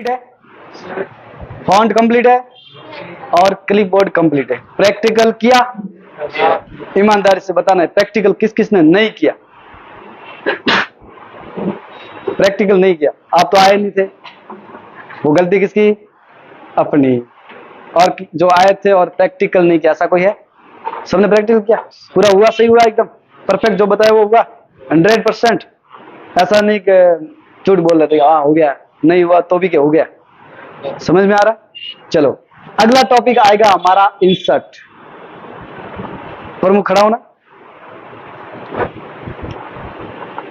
है, font complete है और क्लिपबोर्ड कंप्लीट है। प्रैक्टिकल किया? ईमानदारी से बताना है प्रैक्टिकल किस किसने नहीं किया। प्रैक्टिकल नहीं किया, आप तो आए नहीं थे। वो गलती किसकी? अपनी। और जो आए थे और प्रैक्टिकल नहीं किया, ऐसा कोई है? सबने प्रैक्टिकल किया, पूरा हुआ, सही हुआ, एकदम परफेक्ट जो बताया वो हुआ 100%। ऐसा नहीं कि झूठ बोल रहे थे, हाँ हो गया, नहीं हुआ तो भी क्या हो गया। समझ में आ रहा? चलो अगला टॉपिक आएगा हमारा इंसर्ट। प्रमुख खड़ा होना।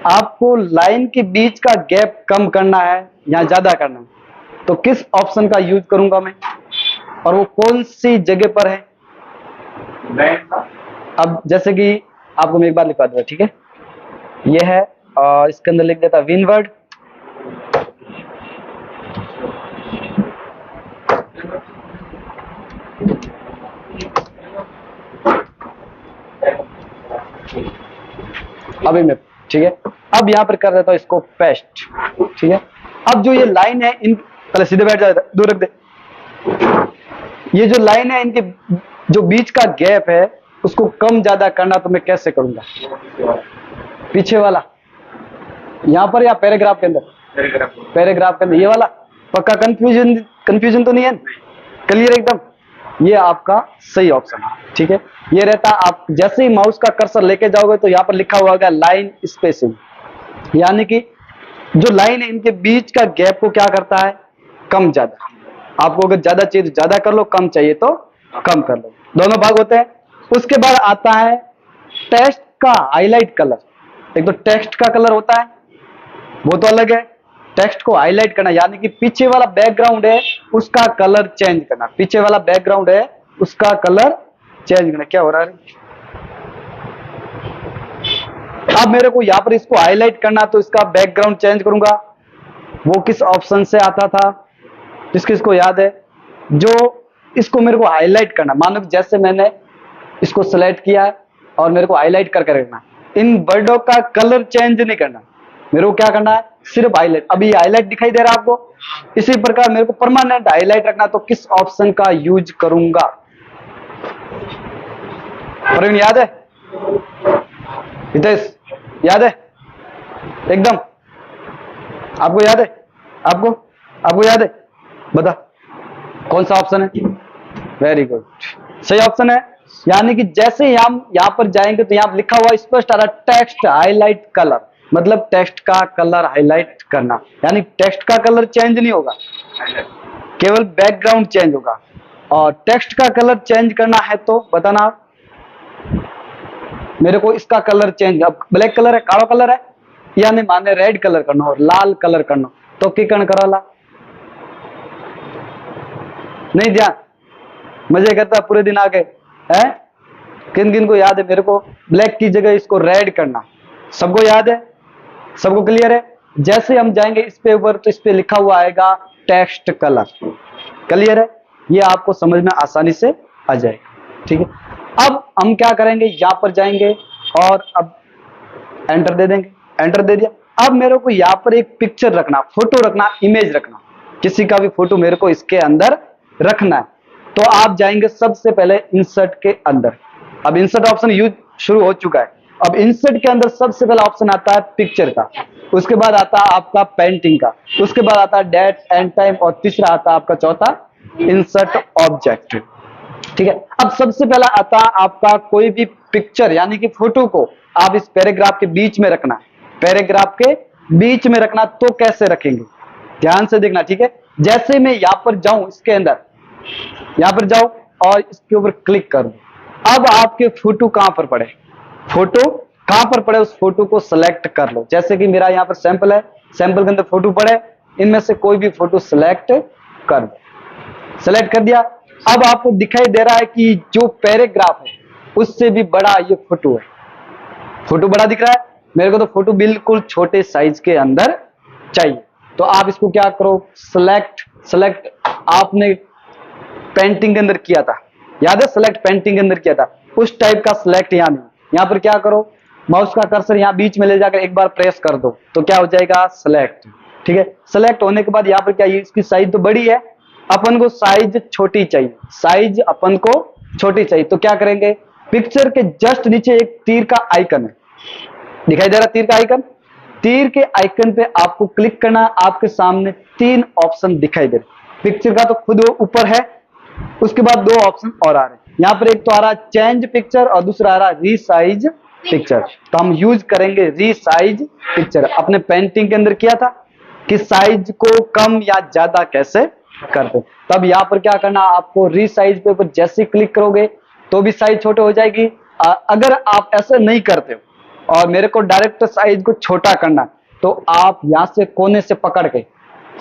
आपको लाइन के बीच का गैप कम करना है या ज्यादा करना है, तो किस ऑप्शन का यूज करूंगा मैं, और वो कौन सी जगह पर है? अब जैसे कि आपको मैं एक बार लिखवा दूंगा, ठीक है? ये है, इसके अंदर लिख देता विनवर्ड, अभी मैं, ठीक है? अब यहां पर कर देता हूं इसको पेस्ट, ठीक है? अब जो ये लाइन है, इन पहले सीधे बैठ जाए, दूर रख दे। ये जो लाइन है, इनके जो बीच का गैप है उसको कम ज्यादा करना तो मैं कैसे करूंगा? पीछे वाला यहां पर या पैराग्राफ के अंदर? पैराग्राफ के अंदर ये वाला। पक्का? कंफ्यूजन तो नहीं है? क्लियर एकदम? ये आपका सही ऑप्शन है, ठीक है? ये रहता, आप जैसे ही माउस का कर्सर लेके जाओगे तो यहाँ पर लिखा हुआ होगा लाइन स्पेसिंग, यानी कि जो लाइन है इनके बीच का गैप को क्या करता है? कम ज्यादा। आपको अगर ज्यादा चाहिए तो ज्यादा कर लो, कम चाहिए तो कम कर लो, दोनों भाग होते हैं। उसके बाद आता है टेक्स्ट का हाईलाइट कलर। एक तो टेक्स्ट का कलर होता है, वो तो अलग है। टेक्स्ट को हाईलाइट करना यानी कि पीछे वाला बैकग्राउंड है उसका कलर चेंज करना। पीछे वाला बैकग्राउंड है उसका कलर चेंज करना। क्या हो रहा है? अब मेरे को यहां पर इसको हाईलाइट करना, तो इसका बैकग्राउंड चेंज करूंगा। वो किस ऑप्शन से आता था? किस किस को याद है? जो इसको मेरे को हाईलाइट करना, मानो जैसे मैंने इसको सिलेक्ट किया है और मेरे को हाईलाइट करके रखना। इन वर्डों का कलर चेंज नहीं करना, मेरे को क्या करना है? सिर्फ हाईलाइट। अभी हाईलाइट दिखाई दे रहा है आपको? इसी प्रकार मेरे को परमानेंट हाईलाइट रखना, तो किस ऑप्शन का यूज करूंगा? प्रवीण याद है? हितेश याद है? एकदम आपको याद है? आपको याद है? बता कौन सा ऑप्शन है? वेरी गुड, सही ऑप्शन है। यानी कि जैसे हम यहां पर जाएंगे तो यहां लिखा हुआ स्पष्ट आ रहा टेक्स्ट हाईलाइट कलर, मतलब टेक्स्ट का कलर हाईलाइट करना। यानी टेक्स्ट का कलर चेंज नहीं होगा, केवल बैकग्राउंड चेंज होगा। और टेक्स्ट का कलर चेंज करना है तो बताना आप। मेरे को इसका कलर चेंज, अब ब्लैक कलर है, काला कलर है, यानी माने रेड कलर करना और लाल कलर करना, तो की कण कराला? नहीं ध्यान? मजे करता पूरे दिन आके है? किन किन को याद है? मेरे को ब्लैक की जगह इसको रेड करना। सबको याद है? सबको क्लियर है? जैसे हम जाएंगे इस पे ऊपर तो इस पे लिखा हुआ आएगा टेक्स्ट कलर। क्लियर है? ये आपको समझ में आसानी से आ जाएगा, ठीक है? अब हम क्या करेंगे, यहां पर जाएंगे और अब एंटर दे देंगे। एंटर दे दिया। अब मेरे को यहां पर एक पिक्चर रखना, फोटो रखना, इमेज रखना, किसी का भी फोटो मेरे को इसके अंदर रखना है। तो आप जाएंगे सबसे पहले इंसर्ट के अंदर। अब इंसर्ट ऑप्शन यूज शुरू हो चुका है। अब इंसर्ट के अंदर सबसे पहला ऑप्शन आता है पिक्चर का, उसके बाद आता है आपका पेंटिंग का, उसके बाद आता है डेट एंड टाइम, और तीसरा आता है आपका चौथा इंसर्ट ऑब्जेक्ट, ठीक है? अब सबसे पहला आता है आपका कोई भी पिक्चर यानी कि फोटो को आप इस पैराग्राफ के बीच में रखना है। पैराग्राफ के बीच में रखना, तो कैसे रखेंगे ध्यान से देखना, ठीक है? जैसे मैं यहां पर जाऊं, इसके अंदर यहां पर जाओ और इसके ऊपर क्लिक करूं। अब आपके फोटो कहां पर पड़े, फोटो कहां पर पड़े उस फोटो को सिलेक्ट कर लो। जैसे कि मेरा यहां पर सैंपल है, सैंपल के अंदर फोटो पड़े, इनमें से कोई भी फोटो सिलेक्ट कर दो। सिलेक्ट कर दिया। अब आपको दिखाई दे रहा है कि जो पैराग्राफ है उससे भी बड़ा ये फोटो है। फोटो बड़ा दिख रहा है मेरे को, तो फोटो बिल्कुल छोटे साइज के अंदर चाहिए। तो आप इसको क्या करो, सिलेक्ट आपने पेंटिंग के अंदर किया था, याद है? सिलेक्ट पेंटिंग के अंदर किया था, उस टाइप का सिलेक्ट यहां नहीं। यहां पर क्या करो, माउस का कर्सर यहां बीच में ले जाकर एक बार प्रेस कर दो, तो क्या हो जाएगा? सिलेक्ट, ठीक है। सेलेक्ट होने के बाद यहाँ पर क्या, ये इसकी साइज तो बड़ी है, अपन को साइज छोटी चाहिए, साइज अपन को छोटी चाहिए। तो क्या करेंगे, पिक्चर के जस्ट नीचे एक तीर का आइकन है, दिखाई दे रहा तीर का आइकन, तीर के आइकन पे आपको क्लिक करना। आपके सामने 3 ऑप्शन दिखाई दे रहे, पिक्चर का तो खुद ऊपर है, उसके बाद 2 ऑप्शन और आ रहे हैं। यहाँ पर एक तो आ रहा है चेंज पिक्चर और दूसरा आ रहा है रीसाइज पिक्चर। तो हम यूज करेंगे रीसाइज पिक्चर। अपने पेंटिंग के अंदर किया था कि साइज को कम या ज्यादा कैसे करते, तब यहाँ पर क्या करना, आपको रीसाइज पे ऊपर जैसे क्लिक करोगे तो भी साइज छोटे हो जाएगी। अगर आप ऐसा नहीं करते हो और मेरे को डायरेक्ट साइज को छोटा करना, तो आप यहाँ से कोने से पकड़ के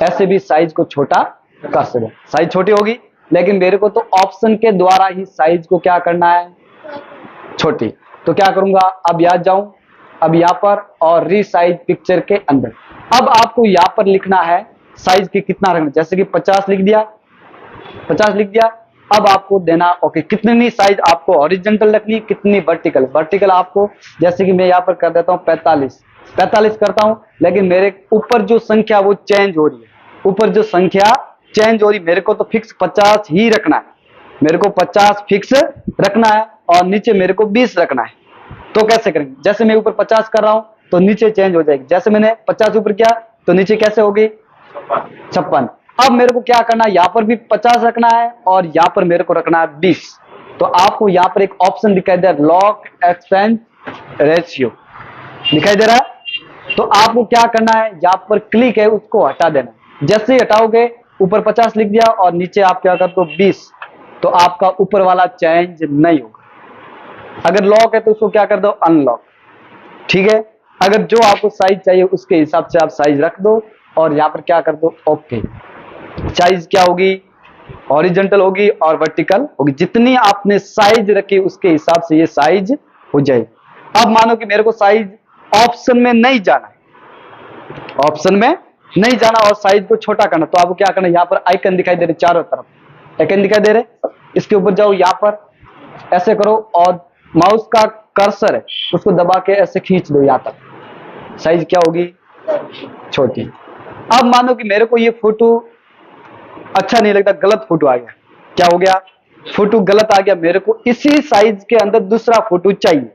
ऐसे भी साइज को छोटा कर सकते, साइज छोटी होगी। लेकिन मेरे को तो ऑप्शन के द्वारा ही साइज को क्या करना है, छोटी। तो क्या करूंगा, अब यहाँ जाऊं, अब यहाँ पर और रीसाइज पिक्चर के अंदर, अब आपको यहाँ पर लिखना है साइज की कितना रखना, जैसे कि 50 लिख दिया, 50 लिख दिया। अब आपको देना ओके, कितनी साइज आपको हॉरिजॉन्टल रखनी है, कितनी वर्टिकल, वर्टिकल आपको जैसे कि मैं यहाँ पर कर देता हूँ 45 करता हूँ। लेकिन मेरे ऊपर जो संख्या वो चेंज हो रही है, ऊपर जो संख्या चेंज हो रही, मेरे को तो फिक्स 50 ही रखना है, मेरे को 50 फिक्स रखना है और नीचे मेरे को 20 रखना है। तो कैसे करेंगे, जैसे मैं ऊपर 50 कर रहा हूं तो नीचे चेंज हो जाएगी, जैसे मैंने 50 ऊपर किया तो नीचे कैसे होगी 56। अब मेरे को क्या करना है, यहाँ पर भी 50 रखना है और यहाँ पर मेरे को रखना है 20। तो आपको यहाँ पर एक ऑप्शन दिखाई दे रहा है, लॉक एक्सपेंड रेशियो दिखाई दे रहा है। तो आपको क्या करना है, यहाँ पर क्लिक है उसको हटा देना, जैसे ही हटाओगे ऊपर 50 लिख दिया और नीचे आप क्या कर दो 20, तो आपका ऊपर वाला चेंज नहीं होगा। अगर लॉक है तो उसको क्या कर दो अनलॉक, ठीक है। अगर जो आपको साइज चाहिए उसके हिसाब से आप साइज रख दो और यहाँ पर क्या कर दो ओके। साइज क्या होगी, हॉरिजॉन्टल होगी और वर्टिकल होगी, जितनी आपने साइज रखी उसके हिसाब से ये साइज हो जाएगी। अब मानो कि मेरे को साइज ऑप्शन में नहीं जाना, ऑप्शन में नहीं जाना और साइज को छोटा करना, तो आपको क्या करना, यहाँ पर आइकन दिखाई दे रहे चारों तरफ, आइकन दिखाई दे रहे, इसके ऊपर जाओ, यहाँ पर ऐसे करो और माउस का कर्सर है उसको दबा के ऐसे खींच दो, यहाँ तक साइज क्या होगी छोटी। अब मानो कि मेरे को ये फोटो अच्छा नहीं लगता, गलत फोटो आ गया, क्या हो गया, फोटो गलत आ गया, मेरे को इसी साइज के अंदर दूसरा फोटो चाहिए,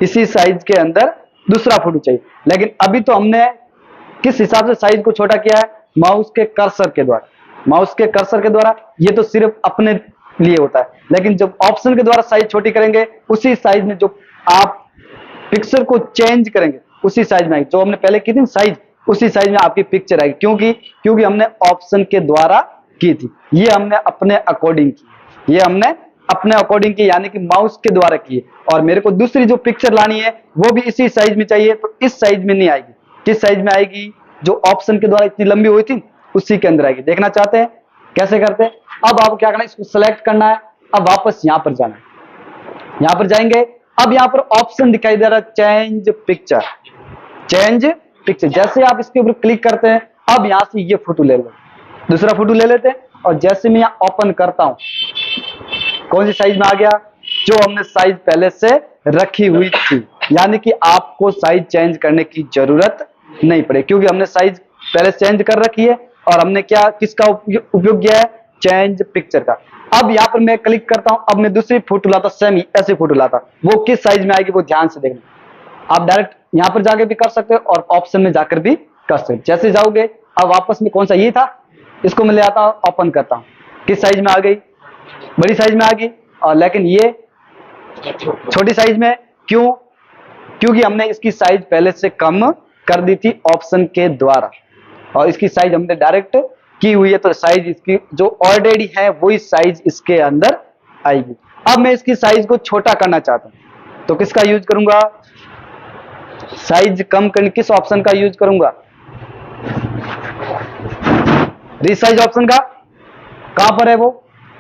इसी साइज के अंदर दूसरा फोटो चाहिए। लेकिन अभी तो हमने किस हिसाब से साइज को छोटा किया है, माउस के कर्सर के द्वारा, माउस के कर्सर के द्वारा। ये तो सिर्फ अपने लिए होता है, लेकिन जब ऑप्शन के द्वारा साइज छोटी करेंगे उसी साइज में जो आप पिक्चर को चेंज करेंगे उसी साइज में आएगी, जो हमने पहले की थी साइज उसी साइज में आपकी पिक्चर आएगी। क्योंकि हमने ऑप्शन के द्वारा की थी, ये हमने अपने अकॉर्डिंग की, ये हमने अपने अकॉर्डिंग की, यानी कि माउस के द्वारा की है। और मेरे को दूसरी जो पिक्चर लानी है वो भी इसी साइज में चाहिए, तो इस साइज में नहीं आएगी, किस साइज में आएगी, जो ऑप्शन के द्वारा इतनी लंबी हुई थी उसी के अंदर आएगी। देखना चाहते हैं कैसे करते हैं। अब आपको क्या करना है, इसको सेलेक्ट करना है, अब वापस यहां पर जाना है, यहां पर जाएंगे। अब यहां पर ऑप्शन दिखाई दे रहा है चेंज पिक्चर, चेंज पिक्चर, जैसे आप इसके ऊपर क्लिक करते हैं अब यहां से ये फोटो ले लो, दूसरा फोटो ले लेते हैं और जैसे मैं यहां ओपन करता हूं कौन सी साइज में आ गया, जो हमने साइज पहले से रखी हुई थी। यानी कि आपको साइज चेंज करने की जरूरत नहीं पड़े, क्योंकि हमने साइज पहले चेंज कर रखी है और हमने क्या किसका उपयोग किया है, चेंज पिक्चर का। अब यहाँ पर मैं क्लिक करता हूं, अब मैं दूसरी फोटो लाता, सेम ऐसी फोटो लाता, वो किस साइज में आएगी वो ध्यान से देखना। आप डायरेक्ट यहाँ पर जाके भी कर सकते हो और ऑप्शन में जाकर भी कर सकते हो। जैसे जाओगे अब वापस में कौन सा ये था, इसको मैं ले आता हूं, ओपन करता हूं, किस साइज में आ गई, बड़ी साइज में आ गई। और लेकिन ये छोटी साइज में क्यों, क्योंकि हमने इसकी साइज पहले से कम कर दी थी ऑप्शन के द्वारा और इसकी साइज हमने डायरेक्ट की हुई है, तो साइज इसकी जो ऑलरेडी है वही साइज इसके अंदर आएगी। अब मैं इसकी साइज को छोटा करना चाहता हूं तो किसका यूज करूंगा, साइज कम करने किस ऑप्शन का यूज करूंगा, रीसाइज ऑप्शन का। कहां पर है वो,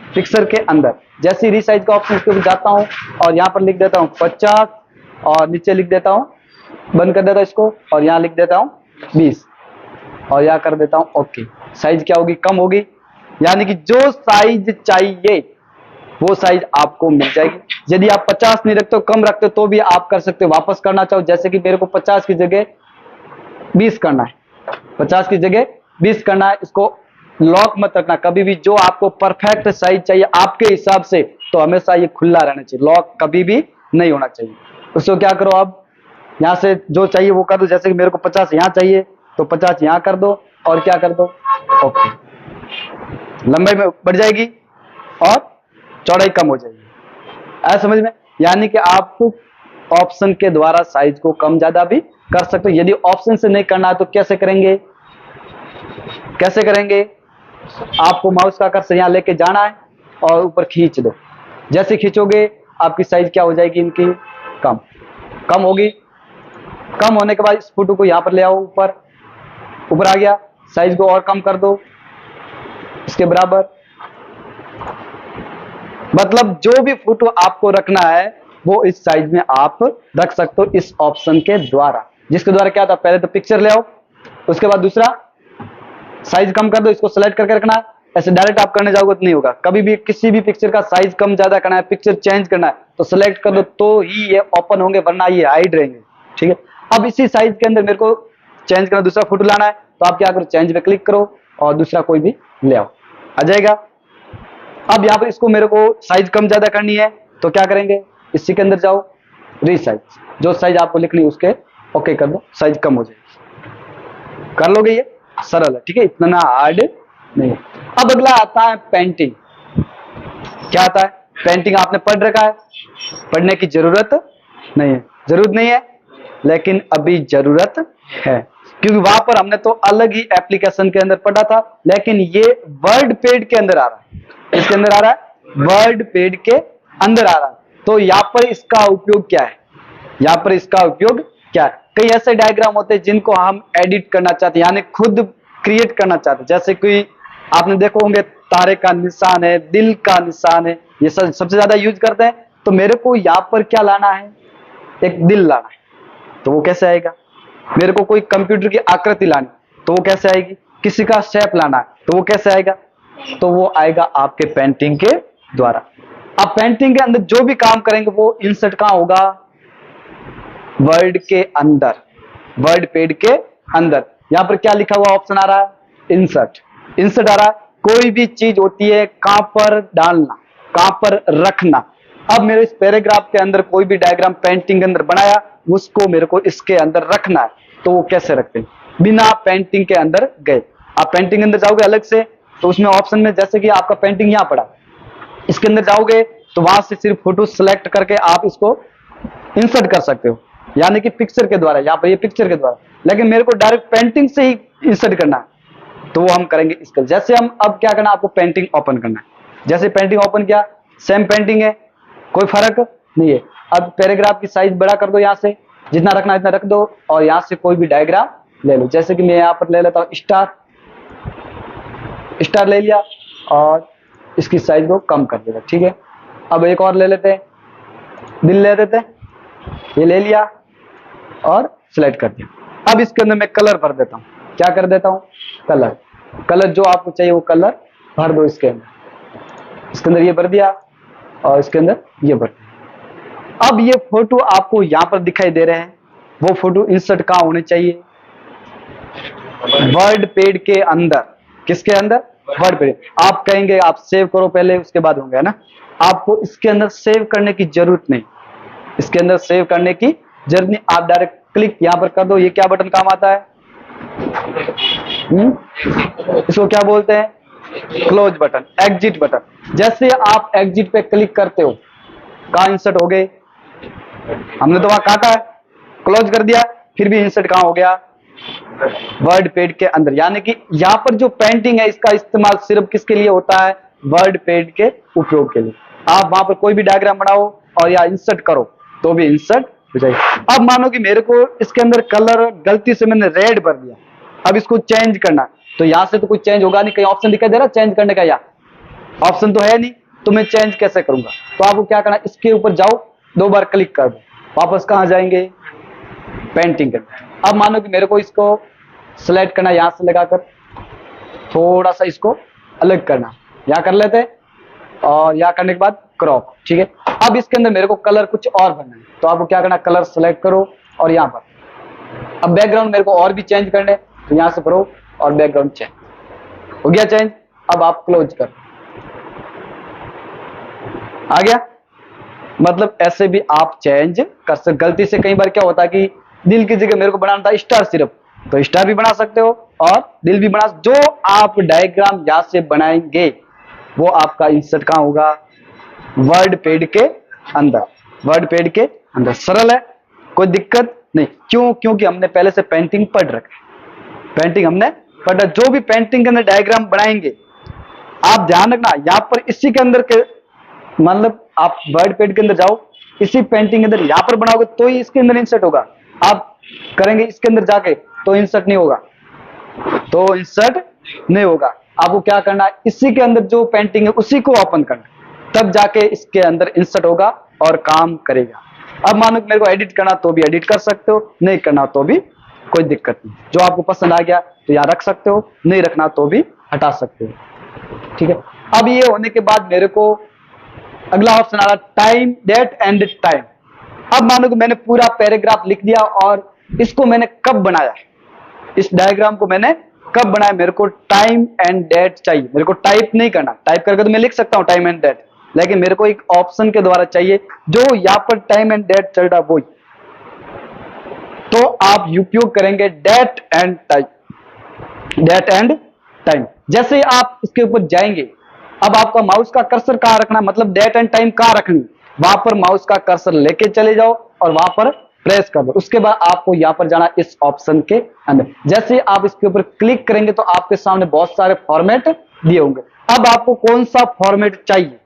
पिक्चर के अंदर। जैसे रीसाइज का ऑप्शन के ऊपर जाता हूं और यहां पर लिख देता हूं 50 और नीचे लिख देता हूं, बंद कर देता हूं इसको और यहां लिख देता हूं 20 और यहां कर देता हूं ओके। साइज क्या होगी, कम होगी, यानी कि जो साइज चाहिए वो साइज आपको मिल जाएगी। यदि आप 50 नहीं रखते हो, कम रखते हो तो भी आप कर सकते हो, वापस करना चाहो जैसे कि मेरे को 50 की जगह 20 करना है 50 की जगह 20 करना है। इसको लॉक मत रखना कभी भी। जो आपको परफेक्ट साइज चाहिए आपके हिसाब से, तो हमेशा ये खुला रहना चाहिए, लॉक कभी भी नहीं होना चाहिए। उसको क्या करो, अब यहां से जो चाहिए वो कर दो। जैसे कि मेरे को 50 यहां चाहिए, तो 50 यहां कर दो और क्या कर दो, ओके। लंबाई में बढ़ जाएगी और चौड़ाई कम हो जाएगी। ऐसा समझ में? यानी कि आप ऑप्शन के द्वारा साइज को कम ज्यादा भी कर सकते हो। यदि ऑप्शन से नहीं करना है तो कैसे करेंगे, कैसे करेंगे? आपको माउस का कर्सर यहां लेके जाना है और ऊपर खींच दो। जैसे खींचोगे आपकी साइज क्या हो जाएगी, इनकी कम कम होगी। कम होने के बाद इस फोटो को यहां पर ले आओ, ऊपर ऊपर आ गया। साइज को और कम कर दो इसके बराबर। मतलब जो भी फोटो आपको रखना है वो इस साइज में आप रख सकते हो इस ऑप्शन के द्वारा। जिसके द्वारा क्या था, पहले तो पिक्चर ले आओ, उसके बाद दूसरा साइज कम कर दो, इसको सेलेक्ट करके रखना है। ऐसे डायरेक्ट आप करने जाओगे तो नहीं होगा। कभी भी किसी भी पिक्चर का साइज कम ज्यादा करना है, पिक्चर चेंज करना है, तो सेलेक्ट कर दो तो ही ये ओपन होंगे, वरना ये हाइड रहेंगे। ठीक है, अब इसी साइज के अंदर मेरे को चेंज करना, दूसरा फोटो लाना है, तो आप क्या करो, चेंज पे क्लिक करो और दूसरा कोई भी ले आओ, आ जाएगा। अब यहाँ पर इसको मेरे को साइज कम ज्यादा करनी है, तो क्या करेंगे, इसी के अंदर जाओ, रीसाइज, जो साइज आपको लिखनी है उसके ओके कर दो, साइज कम हो जाएगी। कर लोगे, ये सरल है। ठीक है, इतना हार्ड नहीं है। अब अगला आता है पेंटिंग। क्या आता है, पेंटिंग आपने पढ़ रखा है, पढ़ने की जरूरत नहीं है, जरूरत नहीं है, लेकिन अभी जरूरत है, क्योंकि वहां पर हमने तो अलग ही एप्लीकेशन के अंदर पढ़ा था, लेकिन ये वर्ड पेड के अंदर आ रहा है। इसके अंदर आ रहा है, वर्ड पेड के अंदर आ रहा है। तो यहाँ पर इसका उपयोग क्या है, यहाँ पर इसका उपयोग क्या है? कई ऐसे डायग्राम होते हैं जिनको हम एडिट करना चाहते हैं, यानी खुद क्रिएट करना चाहते हैं। जैसे कोई आपने देखो होंगे तारे का निशान है, दिल का निशान है, ये सबसे ज्यादा यूज करते हैं। तो मेरे को यहाँ पर क्या लाना है, एक दिल लाना है, तो वो कैसे आएगा? मेरे को कोई कंप्यूटर की आकृति लानी, तो वो कैसे आएगी? किसी का शेप लाना है, तो वो कैसे आएगा? तो वो आएगा आपके पेंटिंग के द्वारा। आप पेंटिंग के अंदर जो भी काम करेंगे वो इंसर्ट कहां होगा, वर्ड के अंदर, वर्ड पेड के अंदर। यहां पर क्या लिखा हुआ ऑप्शन आ रहा है, इंसर्ट। इंसर्ट आ रहा है, कोई भी चीज होती है कहां पर डालना, कहां पर रखना। अब मेरे इस पैराग्राफ के अंदर कोई भी डायग्राम पेंटिंग के अंदर बनाया, उसको मेरे को इसके अंदर रखना है, तो वो कैसे रखते हैं, बिना पेंटिंग के अंदर गए। आप पेंटिंग के अंदर जाओगे अलग से, तो उसमें ऑप्शन में जैसे कि आपका पेंटिंग यहां पड़ा, इसके अंदर जाओगे तो वहां से सिर्फ फोटो सेलेक्ट करके आप इसको इंसर्ट कर सकते हो, यानी कि पिक्चर के द्वारा। यहाँ पर ये पिक्चर के द्वारा, लेकिन मेरे को डायरेक्ट पेंटिंग से ही इंसर्ट करना है, तो वो हम करेंगे इसके। जैसे हम अब क्या करना, आपको पेंटिंग ओपन करना है। जैसे पेंटिंग ओपन किया, सेम पेंटिंग है, कोई फर्क नहीं है। अब पैराग्राफ की साइज बड़ा कर दो, यहाँ से जितना रखना है इतना रख दो, और यहाँ से कोई भी डायग्राम ले लो। जैसे कि मैं यहाँ पर ले लेता हूँ स्टार, स्टार ले लिया और इसकी साइज को कम कर देगा। ठीक है, अब एक और ले लेते हैं, दिल ले लेते हैं, ये ले लिया और सिलेक्ट कर दिया। अब इसके अंदर मैं कलर भर देता हूँ, क्या कर देता हूँ, कलर। कलर जो आपको चाहिए वो कलर भर दो इसके अंदर। इसके अंदर ये भर दिया और इसके अंदर ये भर दिया। अब ये फोटो आपको यहां पर दिखाई दे रहे हैं, वो फोटो इंसर्ट कहां होने चाहिए, वर्ड पेड के अंदर। किसके अंदर, वर्ड पेड। आप कहेंगे आप सेव करो पहले उसके बाद होंगे, है ना। आपको इसके अंदर सेव करने की जरूरत नहीं, इसके अंदर सेव करने की जरूरत नहीं। आप डायरेक्ट क्लिक यहां पर कर दो। ये क्या बटन काम आता है, इसको क्या बोलते हैं, क्लोज बटन, एग्जिट बटन। जैसे आप एग्जिट पे क्लिक करते हो, कहां इंसर्ट हो गए, हमने तो वहां काटा है, क्लोज कर दिया, फिर भी इंसर्ट कहां हो गया, वर्ड पेड के अंदर। यानी कि यहां पर जो पेंटिंग है इसका इस्तेमाल सिर्फ किसके लिए होता है, वर्ड पेड के उपयोग के लिए। आप वहां पर कोई भी डायग्राम बनाओ और या इंसर्ट करो तो भी इंसर्ट हो जाएगी। अब मानो कि मेरे को इसके अंदर कलर गलती से मैंने रेड भर दिया, अब इसको चेंज करना, तो यहां से तो कुछ चेंज होगा नहीं, कहीं ऑप्शन दिखाई दे रहा चेंज करने का, या ऑप्शन तो है नहीं, तो मैं चेंज कैसे करूंगा। तो आपको क्या करना, इसके ऊपर जाओ, 2 बार क्लिक कर दो, वापस कहां जाएंगे, पेंटिंग करना। अब मानो कि मेरे को इसको सिलेक्ट करना, यहां से लगाकर थोड़ा सा इसको अलग करना, यहां कर लेते हैं, और यहां करने के बाद क्रॉप। ठीक है, अब इसके अंदर मेरे को कलर कुछ और भरना है, तो आपको क्या करना, कलर सेलेक्ट करो और यहां पर। अब बैकग्राउंड मेरे को और भी चेंज करने, तो यहां से भरो और बैकग्राउंड चेंज हो गया चेंज। अब आप क्लोज कर, आ गया। मतलब ऐसे भी आप चेंज कर सकते। गलती से कई बार क्या होता है कि दिल की जगह मेरे को बनाना था स्टार सिर्फ, तो स्टार भी बना सकते हो और दिल भी बना। जो आप डायग्राम यहां से बनाएंगे वो आपका इंसर्ट कहां होगा, वर्ड पैड के अंदर। वर्ड पैड के अंदर सरल है, कोई दिक्कत नहीं। क्यों? क्योंकि हमने पहले से पेंटिंग पढ़ रखा है, पेंटिंग हमने पढ़। जो भी पेंटिंग के अंदर डायग्राम बनाएंगे आप ध्यान रखना यहां पर इसी के अंदर के, मतलब आप वर्ड पैड के अंदर जाओ, इसी पेंटिंग के अंदर यहां पर बनाओगे तो ही इसके अंदर इंसर्ट होगा। आप करेंगे इसके अंदर जाके तो इंसर्ट नहीं होगा, तो इंसर्ट नहीं होगा। आपको क्या करना है, इसी के अंदर जो पेंटिंग है उसी को ओपन करना, तब जाके इसके अंदर इंसर्ट होगा और काम करेगा। अब मानो कि मेरे को एडिट करना तो भी एडिट कर सकते हो, नहीं करना तो भी कोई दिक्कत नहीं। जो आपको पसंद आ गया तो यहाँ रख सकते हो, नहीं रखना तो भी हटा सकते हो, ठीक है। अब ये होने के बाद मेरे को अगला ऑप्शन आ रहा टाइम, डेट एंड टाइम। अब मानो कि मैंने पूरा पैराग्राफ लिख दिया और इसको मैंने कब बनाया, इस डायग्राम को मैंने कब बनाया, मेरे को टाइम एंड डेट चाहिए। मेरे को टाइप नहीं करना, टाइप करके तो मैं लिख सकता हूं टाइम एंड डेट, लेकिन मेरे को एक ऑप्शन के द्वारा चाहिए जो यहां पर टाइम एंड डेट चल रहा वही। तो आप उपयोग करेंगे date and time, date and time. जैसे आप इसके ऊपर जाएंगे, अब आपका माउस का कर्सर कहां रखना, मतलब डेट एंड टाइम कहां रखनी, वहां पर माउस का कर्सर लेके चले जाओ और वहां पर प्रेस कर दो। उसके बाद आपको यहां पर जाना इस ऑप्शन के अंदर। जैसे आप इसके ऊपर क्लिक करेंगे तो आपके सामने बहुत सारे फॉर्मेट दिए होंगे। अब आपको कौन सा फॉर्मेट चाहिए,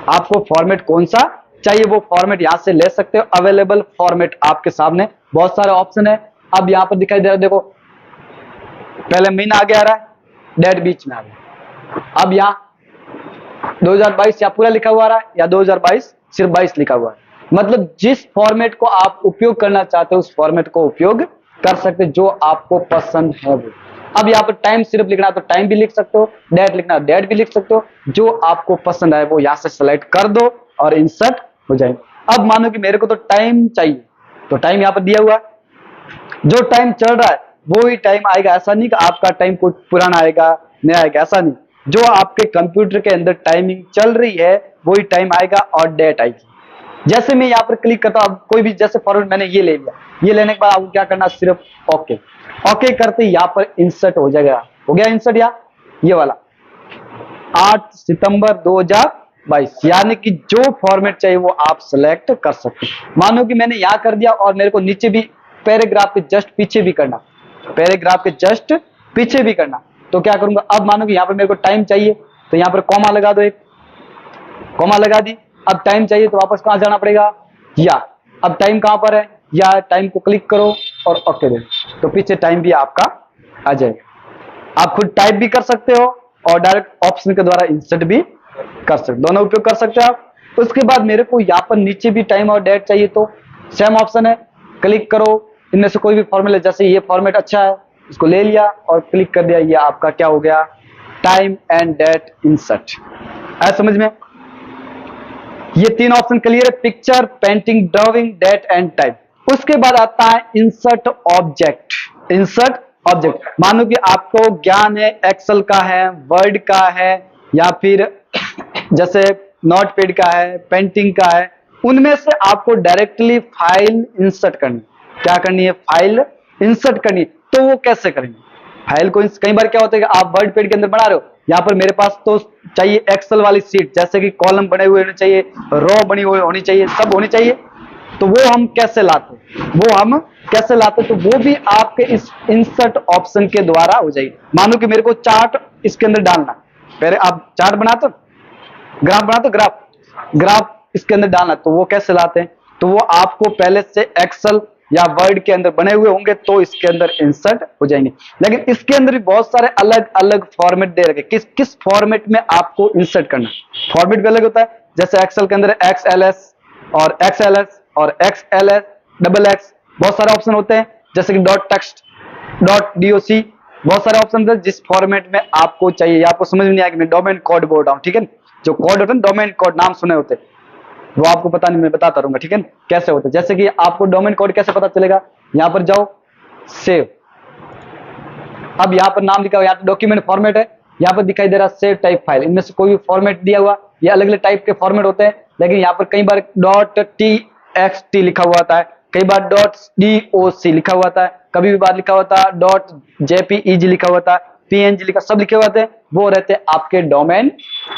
आपको फॉर्मेट कौन सा चाहिए वो फॉर्मेट यहां से ले सकते हो। अवेलेबल फॉर्मेट आपके सामने बहुत सारे ऑप्शन है। अब यहां पर दिखाई दे रहा है, देखो पहले महीना आगे आ रहा है, डेट बीच में आ गया। अब यहाँ 2022 या पूरा लिखा हुआ आ रहा है या 2022 सिर्फ 22 लिखा हुआ है। मतलब जिस फॉर्मेट को आप उपयोग करना चाहते हो उस फॉर्मेट को उपयोग कर सकते हो जो आपको पसंद है वो। अब यहाँ पर टाइम सिर्फ लिखना है तो टाइम भी लिख सकते हो, डेट लिखना है डेट भी लिख सकते हो। जो आपको पसंद है वो यहाँ से सेलेक्ट कर दो और इंसर्ट हो जाएंगे। अब मानो कि मेरे को तो टाइम चाहिए, तो टाइम यहाँ पर दिया हुआ है, जो टाइम चल रहा है वो ही टाइम आएगा। ऐसा नहीं कि आपका टाइम कुछ पुराना आएगा नया आएगा, ऐसा नहीं। जो आपके कंप्यूटर के अंदर टाइमिंग चल रही है वही टाइम आएगा और डेट आएगी। जैसे मैं यहाँ पर क्लिक करता हूँ, कोई भी जैसे फॉर्मेट मैंने ये ले लिया, ये लेने के बाद आपको क्या करना, सिर्फ ओके। ओके करते यहाँ पर इंसर्ट हो जाएगा। हो गया इंसर्ट, या ये वाला 8 सितंबर 2022, यानी कि जो फॉर्मेट चाहिए वो आप सिलेक्ट कर सकते हैं। मानो कि मैंने यहाँ कर दिया और मेरे को नीचे भी पैराग्राफ के जस्ट पीछे भी करना, पैराग्राफ के जस्ट पीछे भी करना, तो क्या करूंगा। अब मानो कि यहाँ पर मेरे को टाइम चाहिए तो यहाँ पर कॉमा लगा दो, एक कॉमा लगा दी। अब टाइम चाहिए तो वापस कहां जाना पड़ेगा, या अब टाइम कहां पर है, या टाइम को क्लिक करो और ओके दे, तो पीछे टाइम भी आपका आ जाएगा। आप खुद टाइप भी कर सकते हो और डायरेक्ट ऑप्शन के द्वारा इंसर्ट भी कर सकते, दोनों उपयोग कर सकते हो आप। उसके बाद मेरे को यहाँ पर नीचे भी टाइम और डेट चाहिए तो सेम ऑप्शन है, क्लिक करो, इनमें से कोई भी फॉर्मेट, जैसे ये फॉर्मेट अच्छा है इसको ले लिया और क्लिक कर दिया, ये आपका क्या हो गया, टाइम एंड डेट इंसर्ट। है समझ में? ये तीन ऑप्शन क्लियर है, picture, painting, drawing, date and time. उसके बाद आता है इंसर्ट ऑब्जेक्ट। इंसर्ट ऑब्जेक्ट, मानो कि आपको ज्ञान है, एक्सेल का है, वर्ड का है, या फिर जैसे नोटपैड का है, पेंटिंग का है, उनमें से आपको डायरेक्टली फाइल इंसर्ट करनी। क्या करनी है, फाइल इंसर्ट करनी। तो वो कैसे करेंगे फाइल को, कई बार क्या होता है कि आप वर्ड पैड के अंदर बना रहे हो, यहाँ पर मेरे पास तो चाहिए एक्सेल वाली सीट, जैसे कि कॉलम बने हुए होने चाहिए, रो बनी हुई होनी चाहिए, सब होनी चाहिए। तो वो हम कैसे लाते, तो वो भी आपके इस इंसर्ट ऑप्शन के द्वारा हो जाएगी। मानो कि मेरे को चार्ट इसके अंदर डालना, पहले आप चार्ट बनाते हो, ग्राफ इसके अंदर डालना, तो वो कैसे लाते हैं, तो वो आपको पहले से एक्सेल या वर्ड के अंदर बने हुए होंगे तो इसके अंदर इंसर्ट हो जाएंगे। लेकिन इसके अंदर भी बहुत सारे अलग अलग फॉर्मेट दे रखे, किस फॉर्मेट में आपको इंसर्ट करना, फॉर्मेट भी अलग होता है। जैसे एक्सेल के अंदर XLS और XLS और XLS, XXX, बहुत सारे ऑप्शन होते हैं, जैसे कि डॉट टेक्स्ट, डॉट DOC, बहुत सारे ऑप्शन है। जिस फॉर्मेट में आपको चाहिए, आपको समझ में नहीं आएगा, मैं डोमेन कोड बोल रहा हूँ, ठीक है। जो कोड होते हैं डोमेन कोड, नाम सुने होते हैं, वो आपको पता नहीं, मैं बताता रहूंगा, ठीक है, कैसे होता है। जैसे कि आपको डोमेन कोड कैसे पता चलेगा, यहां पर जाओ, सेव, अब यहाँ पर नाम लिखा हुआ, यहाँ पे डॉक्यूमेंट फॉर्मेट है, यहाँ पर दिखाई दे रहा सेव टाइप फाइल, इनमें से कोई भी फॉर्मेट दिया हुआ, ये अलग अलग टाइप के फॉर्मेट होते हैं, लेकिन यहाँ पर कई बार .txt लिखा हुआ होता है, कई बार .doc लिखा हुआ होता है, कभी भी बार लिखा होता है .jpeg लिखा हुआ होता है, png लिखा, सब लिखे हुए होते हैं, वो रहते हैं आपके डोमेन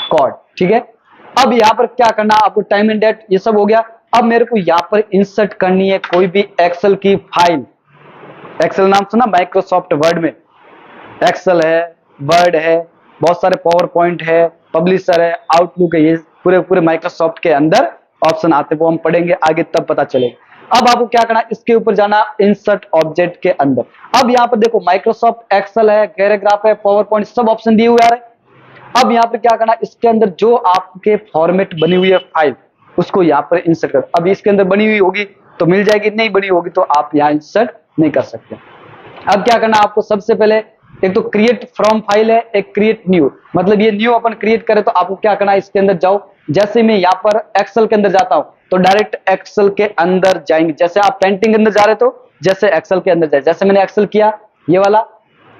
कोड, ठीक है। अब यहाँ पर क्या करना, आपको टाइम एंड डेट ये सब हो गया। अब मेरे को यहाँ पर इंसर्ट करनी है कोई भी एक्सेल की फाइल। एक्सेल नाम सुना माइक्रोसॉफ्ट वर्ड में, एक्सेल है, वर्ड है, बहुत सारे पावर पॉइंट है, पब्लिशर है, आउटलुक है, ये पूरे पूरे माइक्रोसॉफ्ट के अंदर ऑप्शन आते हैं, वो हम पढ़ेंगे आगे तब पता चलेगा। अब आपको क्या करना, इसके ऊपर जाना इंसर्ट ऑब्जेक्ट के अंदर। अब यहाँ पर देखो माइक्रोसॉफ्ट एक्सेल है, पैराग्राफ है, पावर पॉइंट, सब ऑप्शन दिए हुए आ रहे हैं। अब यहाँ पर क्या करना, इसके अंदर जो आपके फॉर्मेट बनी हुई है फाइल, उसको यहाँ पर इंसर्ट कर। अब इसके अंदर बनी हुई होगी तो मिल जाएगी, नहीं बनी होगी तो आप यहाँ इंसर्ट नहीं कर सकते। अब क्या करना आपको, सबसे पहले एक तो क्रिएट फ्रॉम फाइल है, एक क्रिएट न्यू, मतलब ये न्यू अपन क्रिएट करें तो आपको क्या करना है, इसके अंदर जाओ। जैसे मैं यहाँ पर एक्सेल के अंदर जाता हूं तो डायरेक्ट एक्सेल के अंदर जाएंगे, जैसे आप पेंटिंग के अंदर जा रहे तो जैसे एक्सेल के अंदर जाए, जैसे मैंने एक्सेल किया, ये वाला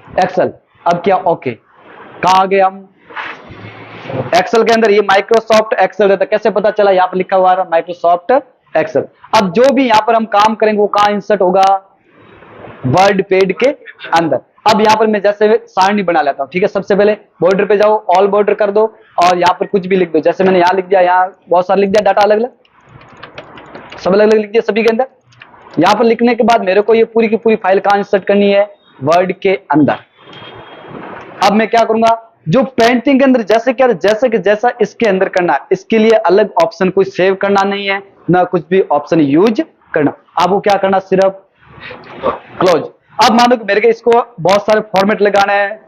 एक्सेल, अब क्या ओके, कहां आ गए हम, एक्सेल के अंदर। ये माइक्रोसॉफ्ट एक्सेल रहता है, कैसे पता चला, यहाँ पर लिखा हुआ है माइक्रोसॉफ्ट एक्सेल। अब जो भी यहाँ पर हम काम करेंगे वो कहां इंसर्ट होगा, वर्ड पेड के अंदर। अब यहाँ पर मैं जैसे सारणी बना लेता हूँ, ठीक है। सबसे पहले बॉर्डर पे जाओ, ऑल बॉर्डर कर दो और यहाँ पर कुछ भी लिख दो, जैसे मैंने यहाँ लिख दिया, यहाँ बहुत सारा लिख दिया, डाटा अलग अलग, सब अलग अलग लिख दिया सभी के अंदर। यहाँ पर लिखने के बाद मेरे को ये पूरी की पूरी फाइल कहाँ इंसर्ट करनी है, वर्ड के अंदर। अब मैं क्या करूंगा, जो पेंटिंग के अंदर जैसे क्या, जैसे कि जैसा इसके अंदर करना है, इसके लिए अलग ऑप्शन कोई सेव करना नहीं है, ना कुछ भी ऑप्शन यूज करना। आपको क्या करना, सिर्फ क्लोज। अब मानो कि मेरे को इसको बहुत सारे फॉर्मेट लगाना है,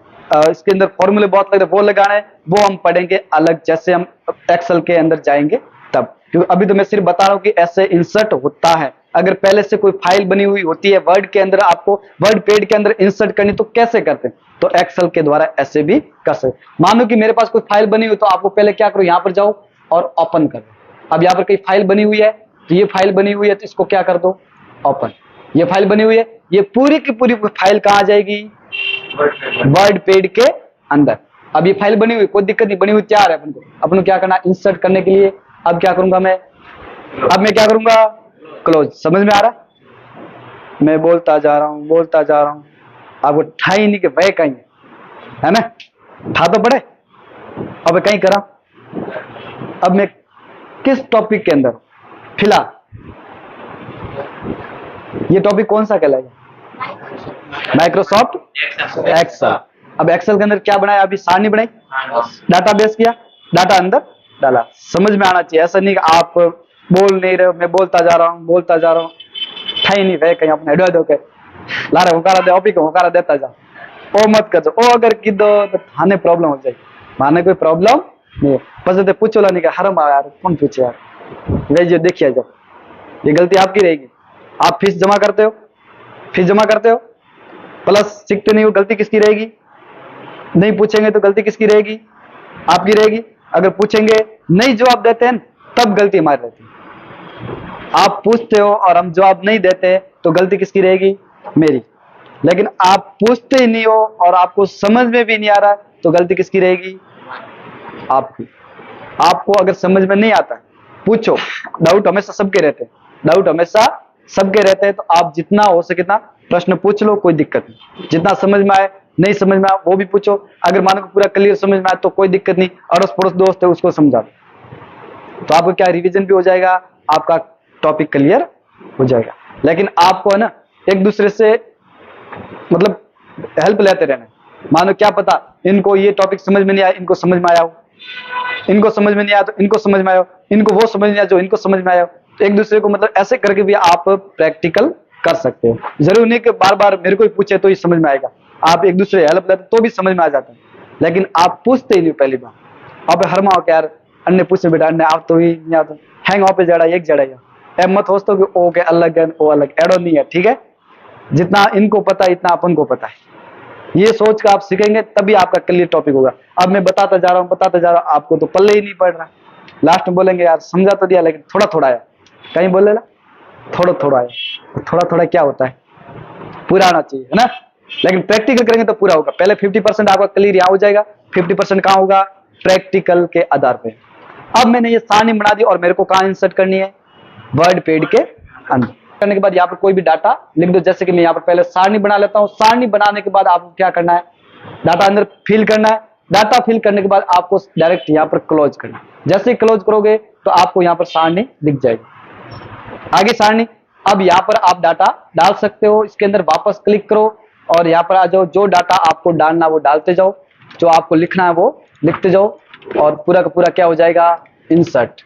इसके अंदर फॉर्मूले बहुत लग रहे, वो लगाना है, वो हम पढ़ेंगे अलग, जैसे हम एक्सेल के अंदर जाएंगे तब, क्योंकि अभी तो मैं सिर्फ बता रहा हूं कि ऐसे इंसर्ट होता है। अगर पहले से कोई फाइल बनी हुई होती है वर्ड के अंदर, आपको वर्ड पेड के अंदर इंसर्ट करनी तो कैसे करते हैं, तो एक्सेल के द्वारा ऐसे भी कर सकते। मानो कि मेरे पास कोई फाइल बनी हुई तो आपको पहले क्या करो, यहाँ पर जाओ और ओपन करो। अब यहाँ पर कोई फाइल बनी हुई है, तो ये फाइल बनी हुई है तो इसको क्या कर दो, ओपन। ये फाइल बनी हुई है, ये पूरी की पूरी फाइल कहाँ आ जाएगी, वर्ड पेड के अंदर। अब ये फाइल बनी हुई, कोई दिक्कत नहीं, बनी हुई तैयार है अपन को क्या करना, इंसर्ट करने के लिए। अब क्या करूंगा मैं, अब मैं क्या करूंगा, क्लोज। समझ में आ रहा, मैं बोलता जा रहा हूं, बोलता जा रहा हूं, आपको ठा ही नहीं कि वह कहीं है ना, ठा तो पड़े। अब कहीं करा, अब मैं किस टॉपिक के अंदर, फिलहाल ये टॉपिक कौन सा कहलाएगा, माइक्रोसॉफ्ट एक्सेल। अब एक्सेल के अंदर क्या बनाया, अभी सारणी बनाई, डाटाबेस किया, डाटा अंदर डाला। समझ में आना चाहिए, ऐसा नहीं कि आप बोल नहीं रहे हो, मैं बोलता जा रहा हूँ, बोलता जा रहा हूँ, था ही नहीं वे कहीं अपने हेडो के ला रहे हुकारा दे, ऑपी को हुकारा देता जा, ओ मत कर दो, ओ अगर की दो तो थाने प्रॉब्लम हो जाएगी, माने कोई प्रॉब्लम नहीं। बस पूछो ला नहीं कि हरम आ यार, कौन पूछे यार, वे जो देखिए जब ये गलती आपकी रहेगी। आप फीस जमा करते हो, फीस जमा करते हो प्लस सीखते नहीं हो, गलती किसकी रहेगी, नहीं पूछेंगे तो गलती किसकी रहेगी, आपकी रहेगी। अगर पूछेंगे नहीं जवाब देते हैं तब गलती हमारी रहती है। आप पूछते हो और हम जवाब नहीं देते तो गलती किसकी रहेगी, मेरी। लेकिन आप पूछते ही नहीं हो और आपको समझ में भी नहीं आ रहा तो गलती किसकी रहेगी, आपकी। आपको अगर समझ में नहीं आता पूछो, डाउट हमेशा सबके रहते हैं, डाउट हमेशा सबके रहते हैं, तो आप जितना हो सके इतना प्रश्न पूछ लो, कोई दिक्कत नहीं। जितना समझ में आए, नहीं समझ में आए वो भी पूछो, अगर मानो पूरा क्लियर समझ में आए तो कोई दिक्कत नहीं, अड़ोस पड़ोस दोस्त है उसको समझा दो, तो आपको क्या रिवीजन भी हो जाएगा, आपका टॉपिक क्लियर हो जाएगा। लेकिन आपको है ना एक दूसरे से मतलब हेल्प लेते रहना। मानो क्या पता इनको ये टॉपिक समझ में नहीं आया, इनको समझ में आया हो, इनको समझ में नहीं आया तो इनको समझ में आया, इनको वो समझ नहीं आया जो इनको समझ में आया, तो एक दूसरे को मतलब ऐसे करके भी आप प्रैक्टिकल कर सकते हो। जरूर नहीं कि बार बार मेरे को ही पूछे तो ही समझ में आएगा, आप एक दूसरे हेल्प लेते तो भी समझ में आ जाता है, लेकिन आप पूछते ही नहीं पहली बार। आप हर माओ यार अन्य पूछे बेटा अन्य आप तो ही नहीं आता, हैंग ऑफ पे जड़ा एक जड़ा या मत हो तो ओ के अलग है, ओ अलग एडो नहीं है, ठीक है। जितना इनको पता है इतना अपन को पता है, ये सोच कर आप सीखेंगे तभी आपका क्लियर टॉपिक होगा। अब मैं बताता जा रहा हूँ, बताता जा रहा हूँ, आपको तो पल्ले ही नहीं पड़ रहा, लास्ट में बोलेंगे यार समझा तो दिया लेकिन थोड़ा थोड़ा आया, कहीं बोले ना थोड़ा थोड़ा आया, थोड़ा थोड़ा क्या होता है, पूरा आना चाहिए, है ना। लेकिन प्रैक्टिकल करेंगे तो पूरा होगा। पहले 50% आपका क्लियर यहाँ हो जाएगा, 50% कहाँ होगा, प्रैक्टिकल के आधार पे। अब मैंने ये सारणी बना दी और मेरे को कहाँ इंसर्ट करनी है, वर्ड पेड के अंदर। करने के बाद यहाँ पर कोई भी डाटा लिख दो, जैसे कि मैं यहाँ पर पहले सारणी बना लेता हूँ। सारणी बनाने के बाद आपको क्या करना है, डाटा अंदर फिल करना है। डाटा फिल करने के बाद आपको डायरेक्ट यहाँ पर क्लोज करना है। जैसे ही क्लोज करोगे तो आपको यहाँ पर सारणी दिख जाएगी, आगे सारणी। अब यहाँ पर आप डाटा डाल सकते हो, इसके अंदर वापस क्लिक करो और यहाँ पर आ जाओ। जो डाटा आपको डालना वो डालते जाओ, जो आपको लिखना है वो लिखते जाओ और पूरा का पूरा क्या हो जाएगा, इंसर्ट।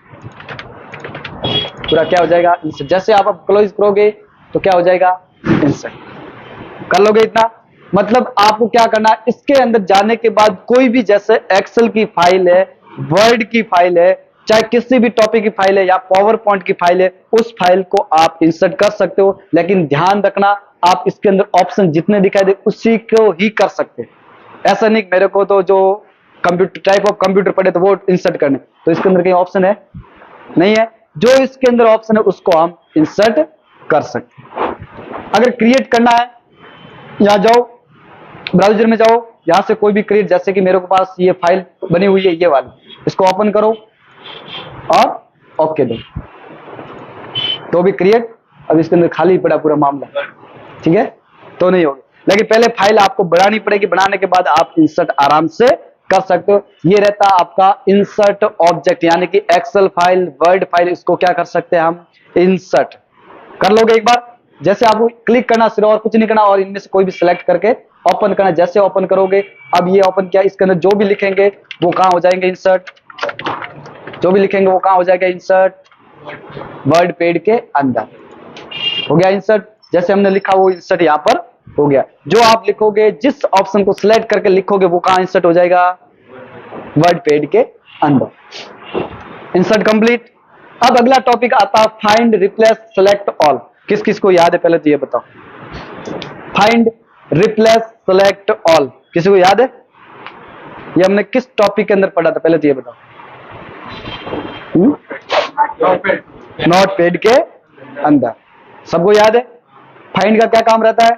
पूरा क्या हो जाएगा, इंसर्ट। जैसे आप अब क्लोज करोगे तो क्या हो जाएगा, इंसर्ट। कर लोगे इतना। मतलब आपको क्या करना है, इसके अंदर जाने के बाद कोई भी, जैसे एक्सेल की फाइल है, वर्ड की फाइल है, चाहे किसी भी टॉपिक की फाइल है या पावर पॉइंट की फाइल है, उस फाइल को आप इंसर्ट कर सकते हो। लेकिन ध्यान रखना, आप इसके अंदर ऑप्शन जितने दिखाई दे उसी को ही कर सकते हैं। ऐसा नहीं मेरे को तो जो कंप्यूटर टाइप ऑफ कंप्यूटर पड़े तो वो इंसर्ट करने, तो इसके अंदर कहीं ऑप्शन है नहीं है। जो इसके अंदर ऑप्शन है उसको हम इंसर्ट कर सकते हैं। अगर क्रिएट करना है, यहां जाओ, ब्राउजर में जाओ, यहां से कोई भी क्रिएट, जैसे कि मेरे पास ये फाइल बनी हुई है ये वाली, इसको ओपन करो और ओके दो, तो भी क्रिएट। अब इसके अंदर खाली पड़ा पूरा मामला, ठीक है, तो नहीं होगा। लेकिन पहले फाइल आपको बनानी पड़ेगी, बनाने के बाद आप इंसर्ट आराम से कर सकते हो। ये रहता आपका इंसर्ट ऑब्जेक्ट, यानी कि एक्सेल फाइल, वर्ड फाइल, इसको क्या कर सकते हैं हम, इंसर्ट कर लोगे एक बार। जैसे आपको क्लिक करना सिर्फ, और कुछ नहीं करना, और इनमें से कोई भी सिलेक्ट करके ओपन करना। जैसे ओपन करोगे, अब ये ओपन किया, इसके अंदर जो भी लिखेंगे वो कहां हो जाएंगे, इंसर्ट। जो भी लिखेंगे वो कहां हो जाएगा, इंसर्ट, वर्ड पेड के अंदर हो गया इंसर्ट। जैसे हमने लिखा वो इंसर्ट यहां पर हो गया। जो आप लिखोगे, जिस ऑप्शन को सिलेक्ट करके लिखोगे वो कहां इंसर्ट हो जाएगा, वर्ड पेड के अंदर। Insert complete. अब अगला टॉपिक आता है फाइंड, रिप्लेस, सेलेक्ट ऑल। किस किस को याद है पहले तो ये बताओ, फाइंड, रिप्लेस, सेलेक्ट ऑल, किसी को याद है? ये हमने किस टॉपिक के अंदर पढ़ा था पहले तो ये बताओ। नोट पेड के अंदर, सबको याद है? फाइंड का क्या काम रहता है,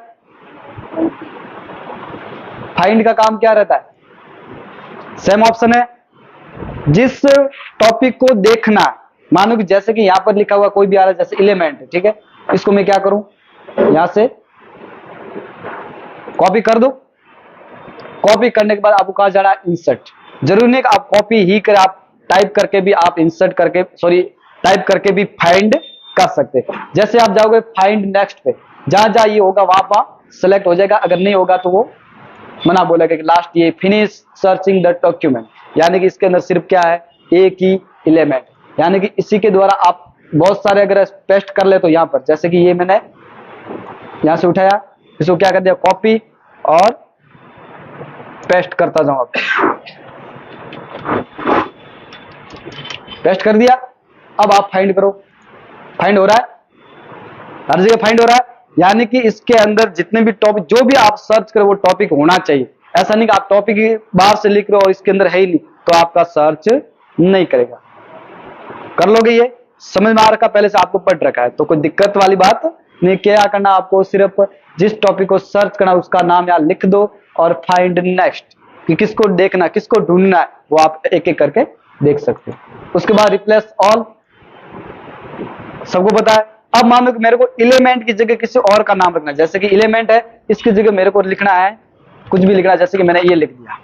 फाइंड का काम क्या रहता है, सेम ऑप्शन है। जिस टॉपिक को देखना, मानो कि जैसे कि यहां पर लिखा हुआ कोई भी आ रहा है, जैसे एलिमेंट, ठीक है, इसको मैं क्या करूं, यहां से कॉपी कर दो। कॉपी करने के बाद आपको कहा जा रहा है इंसर्ट। जरूरी नहीं कि आप कॉपी ही कर, आप टाइप करके भी आप इंसर्ट करके, सॉरी, टाइप करके भी फाइंड कर सकते हैं। जैसे आप जाओगे फाइंड नेक्स्ट पे, जहां जहां ये होगा वहां सेलेक्ट हो जाएगा। अगर नहीं होगा तो वो मना बोलेगा कि लास्ट ये फिनिश सर्चिंग द डॉक्यूमेंट, यानी कि इसके अंदर सिर्फ क्या है, एक ही एलिमेंट, यानी कि इसी के द्वारा आप बहुत सारे अगर पेस्ट कर ले तो यहां पर, जैसे कि ये मैंने यहां से उठाया, इसको क्या कर दिया, कॉपी और पेस्ट करता जाऊं, पेस्ट कर दिया। अब आप फाइंड करो, फाइंड हो रहा है, हर जगह फाइंड हो रहा है। यानी कि इसके अंदर जितने भी टॉपिक, जो भी आप सर्च करो वो टॉपिक होना चाहिए। ऐसा नहीं कि आप टॉपिक ही बाहर से लिख रहे हो और इसके अंदर है ही नहीं, तो आपका सर्च नहीं करेगा। कर लोगे, ये समझ में आ रखा, पहले से आपको पढ़ रखा है, तो कोई दिक्कत वाली बात नहीं। क्या करना आपको, सिर्फ जिस टॉपिक को सर्च करना उसका नाम यहाँ लिख दो और फाइंड नेक्स्ट, कि किसको देखना, किसको ढूंढना है, वो आप एक एक करके देख सकते हो। उसके बाद रिप्लेस ऑल, सबको पता है। अब मान लो कि मेरे को एलिमेंट की जगह किसी और का नाम रखना है, जैसे कि एलिमेंट है, इसकी जगह मेरे को लिखना है कुछ भी लिखना है, जैसे कि मैंने ये लिख दिया,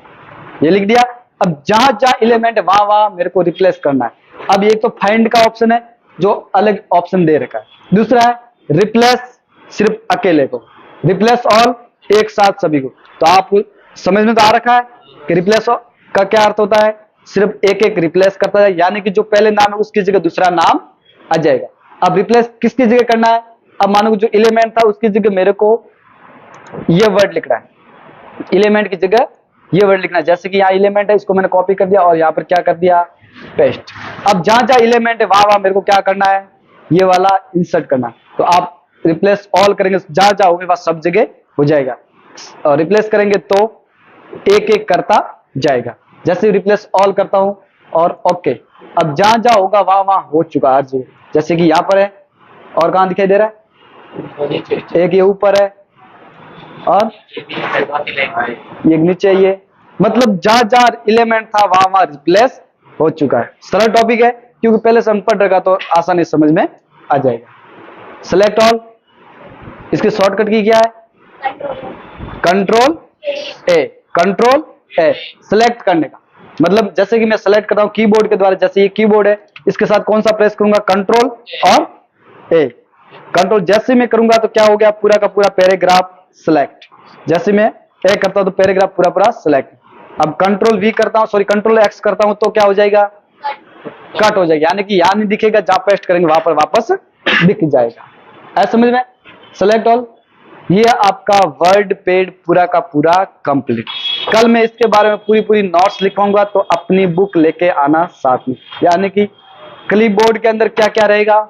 ये लिख दिया। अब जहां जहां एलिमेंट है वहां वहां मेरे को रिप्लेस करना है। अब एक तो फाइंड का ऑप्शन है जो अलग ऑप्शन दे रखा है, दूसरा है रिप्लेस सिर्फ अकेले को, रिप्लेस ऑल एक साथ सभी को। तो आप समझ में तो आ रखा है कि रिप्लेस का क्या अर्थ होता है, सिर्फ एक एक रिप्लेस करता है, यानी कि जो पहले नाम है उसकी जगह दूसरा नाम आ जाएगा। अब रिप्लेस किसकी जगह करना है, अब मानो जो एलिमेंट था उसकी जगह मेरे को ये वर्ड लिखना है, एलिमेंट की जगह ये वर्ड लिखना है। जैसे कि यहाँ एलिमेंट है, इसको मैंने कॉपी कर दिया और यहाँ पर क्या कर दिया, पेस्ट। अब जहां जहां एलिमेंट है वहां वहां मेरे को क्या करना है, ये वाला इंसर्ट करना है। तो आप रिप्लेस ऑल करेंगे, जहां जहां होंगे वहां सब जगह हो जाएगा, और रिप्लेस करेंगे तो एक एक करता जाएगा। जैसे रिप्लेस ऑल करता हूं और ओके, अब जहां जहां होगा वहां वहां हो चुका हर जगह। जैसे कि यहाँ पर है, और कहां दिखाई दे रहा है, एक ये ऊपर है, और ये नीचे, ये मतलब जहां जहां एलिमेंट था वहां वहां रिप्लेस हो चुका है। सरल टॉपिक है क्योंकि पहले से हम पढ़ रखा तो आसानी समझ में आ जाएगा। सेलेक्ट ऑल, इसकी शॉर्टकट की क्या है? कंट्रोल ए, कंट्रोल ए, सेलेक्ट करने का मतलब जैसे कि मैं सेलेक्ट करता हूं कीबोर्ड के द्वारा, जैसे ये कीबोर्ड है इसके साथ कौन सा प्रेस करूंगा? कंट्रोल और ए। कंट्रोल जैसे मैं करूंगा तो क्या हो गया? पूरा का पूरा पैराग्राफ सिलेक्ट। जैसे मैं ए करता हूं तो पैराग्राफ पूरा पूरा सिलेक्ट। अब कंट्रोल वी करता हूं, सॉरी कंट्रोल एक्स करता हूं तो क्या हो जाएगा? कट हो जाएगा, यानी कि यहां नहीं दिखेगा, जहां पेस्ट करेंगे वहां पर वापस दिख जाएगा। ऐसा समझ में? सेलेक्ट ऑल, ये आपका वर्ड पेड पूरा का पूरा कंप्लीट। कल मैं इसके बारे में पूरी पूरी नोट्स लिखवाऊंगा तो अपनी बुक लेके आना साथ में, यानी कि क्लिपबोर्ड के अंदर क्या क्या रहेगा,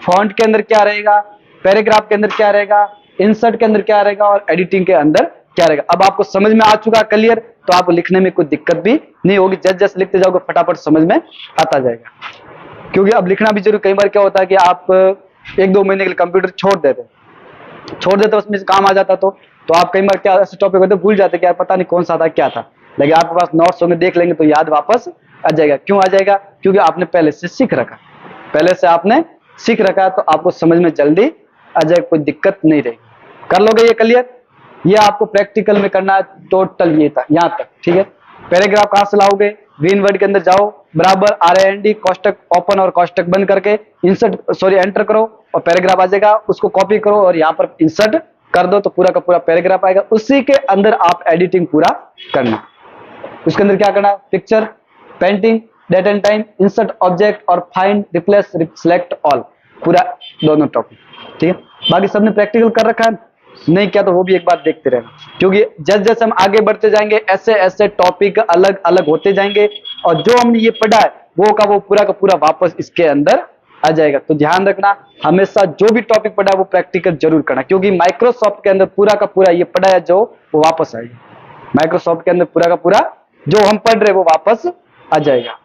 फॉन्ट के अंदर क्या रहेगा, पैराग्राफ के अंदर क्या रहेगा, इंसर्ट के अंदर क्या रहेगा और एडिटिंग के अंदर क्या रहेगा। अब आपको समझ में आ चुका क्लियर, तो आपको लिखने में कोई दिक्कत भी नहीं होगी। जैसे जैसे लिखते जाओगे फटाफट समझ में आता जाएगा। क्योंकि अब लिखना भी जरूरी, कई बार क्या होता है कि आप 1-2 महीने के लिए कंप्यूटर छोड़ देते उसमें से काम आ जाता तो आप कई बार क्या ऐसे टॉपिक होते भूल जाते कि यार पता नहीं कौन सा था क्या था, लेकिन आपके पास नोट्स होंगे, देख लेंगे तो याद वापस आ जाएगा। क्यों आ जाएगा? क्योंकि आपने पहले से सीख रखा, पहले से आपने सीख रखा है तो आपको समझ में जल्दी आ जाएगा, कोई दिक्कत नहीं रहेगी। कर लोगे ये क्लियर? ये आपको प्रैक्टिकल में करना है टोटल, ये था यहाँ तक, ठीक है। पैराग्राफ कहां से लाओगे? ग्रीन वर्ड के अंदर जाओ, बराबर RAND कोष्टक ओपन और कोष्टक बंद करके एंटर करो और पैराग्राफ आ जाएगा, उसको कॉपी करो और यहाँ पर इंसर्ट कर दो तो पूरा का पूरा पैराग्राफ आएगा। उसी के अंदर आप एडिटिंग पूरा करना। उसके अंदर क्या करना? Picture, painting, date and time, insert object और फाइंड, रिप्लेस, सेलेक्ट ऑल, पूरा दोनों टॉपिक, ठीक है। बाकी सबने प्रैक्टिकल कर रखा है, नहीं क्या तो वो भी एक बार देखते रहना, क्योंकि जैसे जैसे हम आगे बढ़ते जाएंगे ऐसे ऐसे टॉपिक अलग अलग होते जाएंगे और जो हमने ये पढ़ा है वो पूरा का पूरा वापस इसके अंदर आ जाएगा। तो ध्यान रखना, हमेशा जो भी टॉपिक पढ़ा है वो प्रैक्टिकल जरूर करना, क्योंकि माइक्रोसॉफ्ट के अंदर पूरा का पूरा ये पढ़ा है जो वो वापस आएगा। माइक्रोसॉफ्ट के अंदर पूरा का पूरा जो हम पढ़ रहे वो वापस आ जाएगा।